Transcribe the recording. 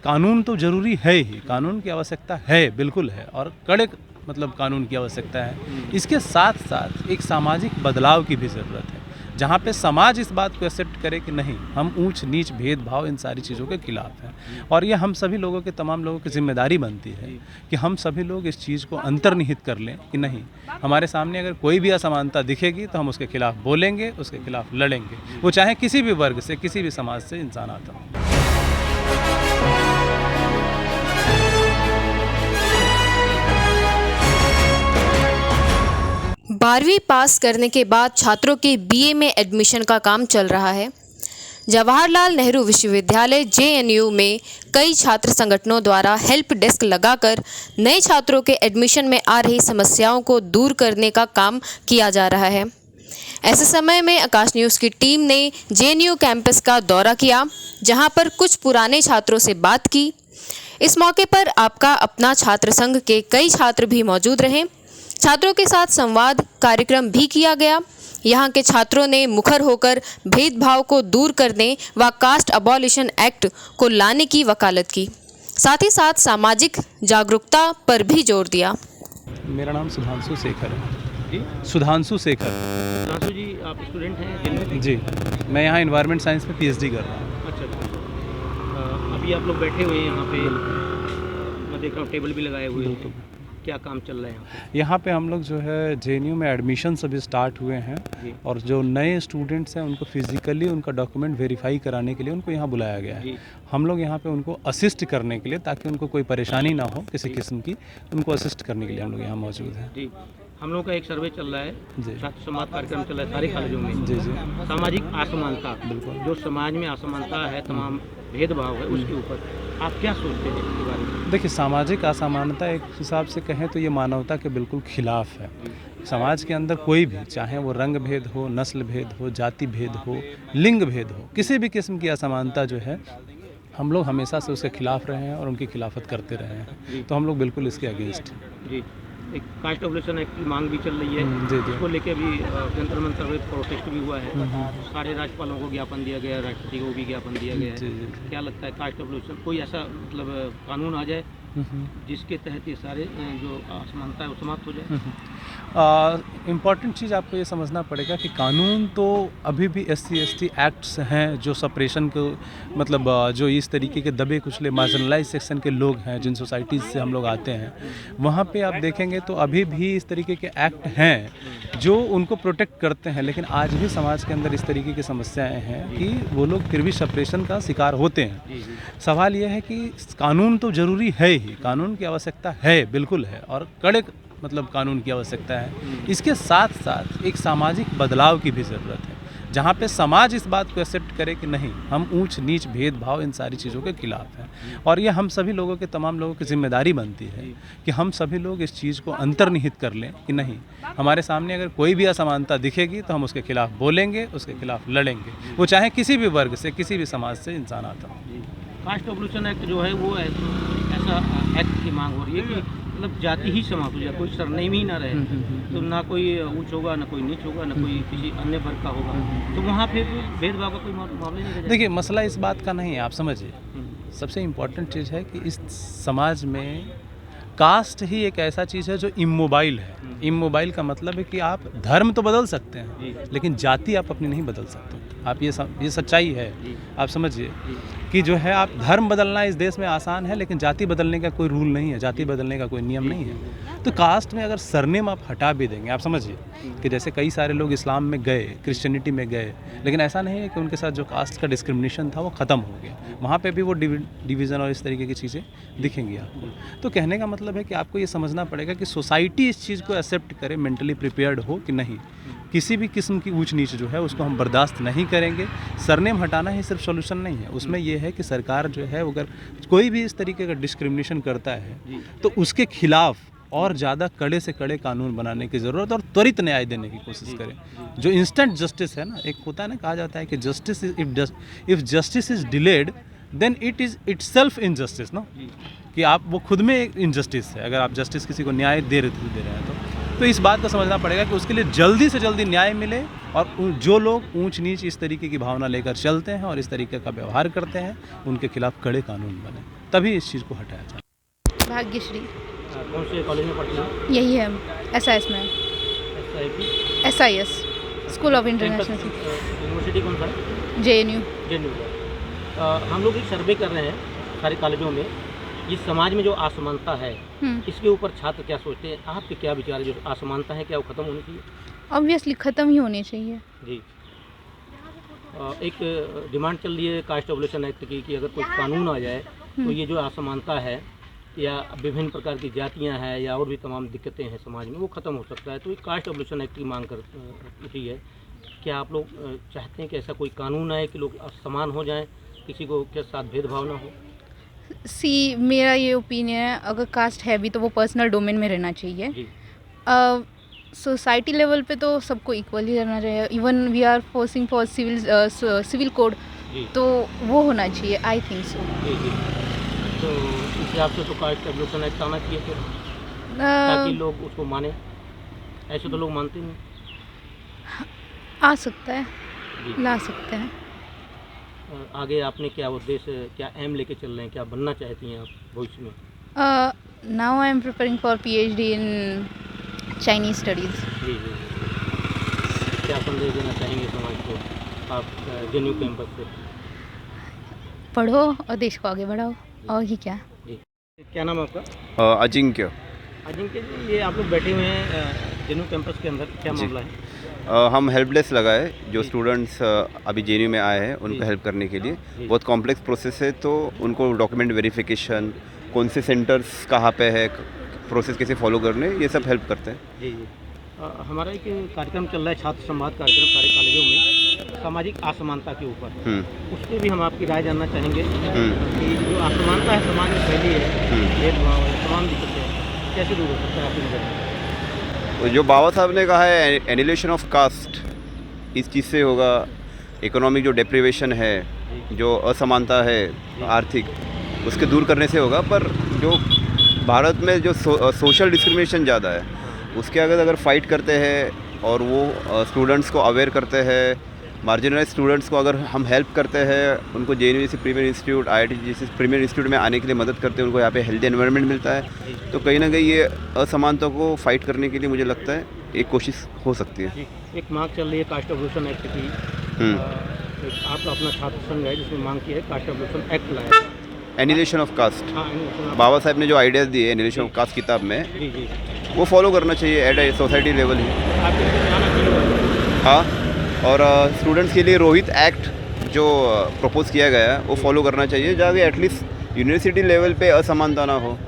कानून तो ज़रूरी है ही, कानून की आवश्यकता है, बिल्कुल है, और कड़े मतलब कानून की आवश्यकता है। इसके साथ साथ एक सामाजिक बदलाव की भी ज़रूरत है, जहाँ पे समाज इस बात को एक्सेप्ट करे कि नहीं, हम ऊंच नीच भेदभाव इन सारी चीज़ों के खिलाफ हैं। और ये हम सभी लोगों के, तमाम लोगों की जिम्मेदारी बनती है कि हम सभी लोग इस चीज़ को अंतर्निहित कर लें कि नहीं, हमारे सामने अगर कोई भी असमानता दिखेगी तो हम उसके खिलाफ बोलेंगे, उसके खिलाफ लड़ेंगे, वो चाहे किसी भी वर्ग से, किसी भी समाज से इंसान आता हो। 12वीं पास करने के बाद छात्रों के बीए में एडमिशन का काम चल रहा है। जवाहरलाल नेहरू विश्वविद्यालय जेएनयू में कई छात्र संगठनों द्वारा हेल्प डेस्क लगाकर नए छात्रों के एडमिशन में आ रही समस्याओं को दूर करने का काम किया जा रहा है। ऐसे समय में आकाश न्यूज़ की टीम ने जेएनयू कैंपस का दौरा किया, जहां पर कुछ पुराने छात्रों से बात की। इस मौके पर आपका अपना छात्र संघ के कई छात्र भी मौजूद रहे। छात्रों के साथ संवाद कार्यक्रम भी किया गया। यहाँ के छात्रों ने मुखर होकर भेदभाव को दूर करने व कास्ट अबॉलिशन एक्ट को लाने की वकालत की, साथ ही साथ सामाजिक जागरूकता पर भी जोर दिया। मेरा नाम सुधांशु शेखर है जी। सुधांशु शेखर। सुधांशु जी, आप स्टूडेंट हैं जेएनयू के? जी, मैं यहाँ इन्वायरमेंट साइंस में पीएचडी कर रहा हूँ। अच्छा अच्छा। अभी आप लोग बैठे हुए हैं यहाँ पे, मैं देख रहा हूँ टेबल भी लगाए हुए हैं। क्या काम चल रहा है यहाँ पे? यहाँ पे हम लोग जो है जेएनयू में एडमिशन अभी स्टार्ट हुए हैं, और जो नए स्टूडेंट्स हैं उनको फिजिकली उनका डॉक्यूमेंट वेरीफाई कराने के लिए उनको यहाँ बुलाया गया है। हम लोग यहाँ पे उनको असिस्ट करने के लिए, ताकि उनको कोई परेशानी ना हो किसी किस्म की, उनको असिस्ट करने के लिए हम लोग यहाँ मौजूद हैं। जी, हम लोग का एक सर्वे चल रहा है, जी। छात्र संवाद कार्यक्रम चल रहा है सारे कॉलेजों में। जी जी, सामाजिक असमानता, बिल्कुल। जो समाज में असमानता है, तमाम भेदभाव है, उसके ऊपर आप क्या सोचते हैं इसके बारे में? देखिए, सामाजिक असमानता एक हिसाब से कहें तो ये मानवता के बिल्कुल खिलाफ है। समाज के अंदर कोई भी, चाहे वो रंग भेद हो, नस्ल भेद हो, जाति भेद हो, लिंग भेद हो, किसी भी किस्म की असमानता जो है, हम लोग हमेशा से उसके खिलाफ रहे हैं और उनकी खिलाफत करते रहे हैं। तो हम लोग बिल्कुल इसके अगेंस्ट हैं। जी, एक कास्ट अबॉलिशन एक्ट की मांग भी चल रही है। जी जी। इसको लेके अभी जंतर मंतर में प्रोटेस्ट भी हुआ है। सारे राज्यपालों को ज्ञापन दिया गया है, राष्ट्रपति को भी ज्ञापन दिया गया जी है। जी। क्या लगता है, कास्ट अबॉलिशन कोई ऐसा मतलब कानून आ जाए जिसके तहत ये सारे जो असमानता है वो समाप्त हो जाए? इम्पॉर्टेंट चीज़ आपको ये समझना पड़ेगा कि कानून तो अभी भी SC ST एक्ट्स हैं, जो सप्रेशन को मतलब जो इस तरीके के दबे कुचले मार्जिनलाइज सेक्शन के लोग हैं, जिन सोसाइटीज़ से हम लोग आते हैं, वहाँ पे आप देखेंगे तो अभी भी इस तरीके के एक्ट हैं जो उनको प्रोटेक्ट करते हैं। लेकिन आज भी समाज के अंदर इस तरीके की समस्याएं हैं कि वो लोग फिर भी सप्रेशन का शिकार होते हैं। सवाल ये है कि कानून तो ज़रूरी है ही, कानून की आवश्यकता है, बिल्कुल है, और कड़े मतलब कानून की आवश्यकता है। इसके साथ साथ एक सामाजिक बदलाव की भी ज़रूरत है, जहाँ पे समाज इस बात को एक्सेप्ट करे कि नहीं, हम ऊंच नीच भेदभाव इन सारी चीज़ों के खिलाफ हैं। और ये हम सभी लोगों के, तमाम लोगों की जिम्मेदारी बनती है कि हम सभी लोग इस चीज़ को अंतर्निहित कर लें कि नहीं, हमारे सामने अगर कोई भी असमानता दिखेगी तो हम उसके खिलाफ बोलेंगे, उसके खिलाफ लड़ेंगे, वो चाहे किसी भी वर्ग से, किसी भी समाज से इंसान आता हो। कास्ट अबॉलिशन एक्ट जो है वो ऐसा एक्ट की मांग हो रही है कि मतलब जाति ही समाप्त हो जाए, कोई सरनेम ही ना रहे, तो ना कोई ऊंच होगा, ना कोई नीच होगा, ना कोई किसी अन्य वर्ग का होगा, तो वहाँ पे भेदभाव का कोई मामला नहीं रहेगा। देखिए, मसला इस बात का नहीं है, आप समझिए, सबसे इम्पोर्टेंट चीज़ है कि इस समाज में कास्ट ही एक ऐसा चीज़ है जो इमोबाइल है। इमोबाइल का मतलब है कि आप धर्म तो बदल सकते हैं, लेकिन जाति आप अपनी नहीं बदल सकते। आप ये सच्चाई है, आप समझिए कि जो है, आप धर्म बदलना इस देश में आसान है, लेकिन जाति बदलने का कोई रूल नहीं है, जाति बदलने का कोई नियम नहीं है। तो कास्ट में अगर सरनेम आप हटा भी देंगे, आप समझिए कि जैसे कई सारे लोग इस्लाम में गए, क्रिश्चियनिटी में गए, लेकिन ऐसा नहीं है कि उनके साथ जो कास्ट का डिस्क्रिमिनेशन था वो ख़त्म हो गया। वहाँ पे भी वो डिवीज़न और इस तरीके की चीज़ें दिखेंगी आपको। तो कहने का मतलब है कि आपको ये समझना पड़ेगा कि सोसाइटी इस चीज़ को एक्सेप्ट करे, मेंटली प्रिपेयर्ड हो कि नहीं, किसी भी किस्म की ऊंच नीच जो है उसको हम बर्दाश्त नहीं करेंगे। सरनेम हटाना ही सिर्फ सॉल्यूशन नहीं है, उसमें यह है कि सरकार जो है, अगर कोई भी इस तरीके का डिस्क्रिमिनेशन करता है तो उसके खिलाफ और ज़्यादा कड़े से कड़े कानून बनाने की ज़रूरत, और त्वरित न्याय देने की कोशिश करें। जो इंस्टेंट जस्टिस है ना, एक होता है ना, कहा जाता है कि justice if justice is delayed then it is itself injustice, ना, कि आप वो खुद में एक इनजस्टिस है अगर आप जस्टिस किसी को न्याय दे रहे हैं तो इस बात को समझना पड़ेगा कि उसके लिए जल्दी से जल्दी न्याय मिले और जो लोग ऊंच नीच इस तरीके की भावना लेकर चलते हैं और इस तरीके का व्यवहार करते हैं उनके खिलाफ कड़े कानून बने, तभी इस चीज़ को हटाया जाए। भाग्यश्री कौन से कॉलेज में पढ़ती हैं? यही है SIS में SIP? SIS school of international university कौन सा है? JNU। हम लोग एक सर्वे कर रहे हैं सारे कॉलेजों में, इस समाज में जो असमानता है इसके ऊपर छात्र क्या सोचते हैं, आपके क्या विचार है? जो असमानता है क्या वो खत्म होनी चाहिए? ऑब्वियसली ख़त्म ही होनी चाहिए। जी। एक डिमांड चल रही है कास्ट एबोलिशन एक्ट की कि अगर कोई कानून आ जाए तो ये जो असमानता है या विभिन्न प्रकार की जातियां हैं या और भी तमाम दिक्कतें हैं समाज में वो ख़त्म हो सकता है, तो एक कास्ट एबोलिशन एक्ट की मांग कर उठी है। क्या आप लोग चाहते हैं कि ऐसा कोई कानून आए कि लोग समान हो जाएं, किसी को के साथ भेदभाव ना हो? मेरा ये ओपिनियन है, अगर कास्ट है भी तो वो पर्सनल डोमेन में रहना चाहिए। जी। सोसाइटी लेवल पे तो सबको इक्वली रहना चाहिए। Even we are forcing for civil code, तो वो होना चाहिए। I think so. जी जी। तो इस हिसाब से तो कास्ट एबोलिशन एक्ट आना चाहिए फिर, ताकि लोग उसको माने। ऐसे तो लोग मानते नहीं। आ सकता है, जी। ला सकते हैं। आगे आपने क्या उद्देश्य, क्या एम लेके चल रहे हैं, क्या बनना चाहती हैं आप भविष्य में? Now I am preparing for PhD in Chinese studies. जी जी। क्या संदेश देना चाहेंगे समाज को आप JNU कैंपस से? पढ़ो और देश को आगे बढ़ाओ, और ही क्या। जी। क्या नाम है आपका? अजिंक्य। अजिंक्य जी, ये आप लोग बैठे हुए हैं JNU कैंपस के अंदर, क्या जी। मामला है? हम हेल्प डेस्क लगाए जो जी। स्टूडेंट्स अभी JNU में आए हैं उनको जी। हेल्प करने के लिए। जी। बहुत कॉम्प्लेक्स प्रोसेस है, तो उनको डॉक्यूमेंट वेरिफिकेशन, कौन से सेंटर्स कहाँ पे है, प्रोसेस कैसे फॉलो करने, ये सब हेल्प करते हैं। जी जी। हमारा एक कार्यक्रम चल रहा है, छात्र संवाद कार्यक्रम सारे कॉलेजों में, सामाजिक असमानता के ऊपर। उस पर भी हम आपकी राय जानना चाहेंगे कि जो असमानता है समाज में फैली है, भेदभाव है, तमाम दिक्कतें हैं, कैसे दूर हो सकता है आपकी नज़र में? जो बाबा साहब ने कहा है एनिलेशन ऑफ कास्ट, इस चीज़ से होगा। इकोनॉमिक जो डिप्रिवेशन है, जो असमानता है आर्थिक, उसके दूर करने से होगा। पर जो भारत में जो सोशल डिस्क्रिमिनेशन ज़्यादा है, उसके अगर फाइट करते हैं और वो स्टूडेंट्स को अवेयर करते हैं, मार्जिनलाइज स्टूडेंट्स को अगर हम हेल्प करते हैं, उनको JNU जैसे प्रीमियर इंस्टीट्यूट, IIT जैसे प्रीमियर इंस्टीट्यूट में आने के लिए मदद करते हैं, उनको यहाँ पे हेल्दी एनवायरनमेंट मिलता है, तो कहीं ना कहीं ये असमानता को फाइट करने के लिए मुझे लगता है एक कोशिश हो सकती है। एक मांग चल रही है कास्ट एबोलिशन एक्ट की। आपका अपना छात्र संघ है जिसमें मांग की है कास्ट एबोलिशन एक्ट लाया। एनिलेशन ऑफ कास्ट, हाँ, बाबा साहब ने जो आइडियाज़ दिए एनिलेशन ऑफ कास्ट किताब में, जी जी। वो फॉलो करना चाहिए एट ए सोसाइटी लेवल ही। आपके लिए आना चाहिए। हाँ, और स्टूडेंट्स के लिए रोहित एक्ट जो प्रपोज किया गया है वो फॉलो करना चाहिए, जहाँ एटलीस्ट यूनिवर्सिटी लेवल पे असमानता ना हो।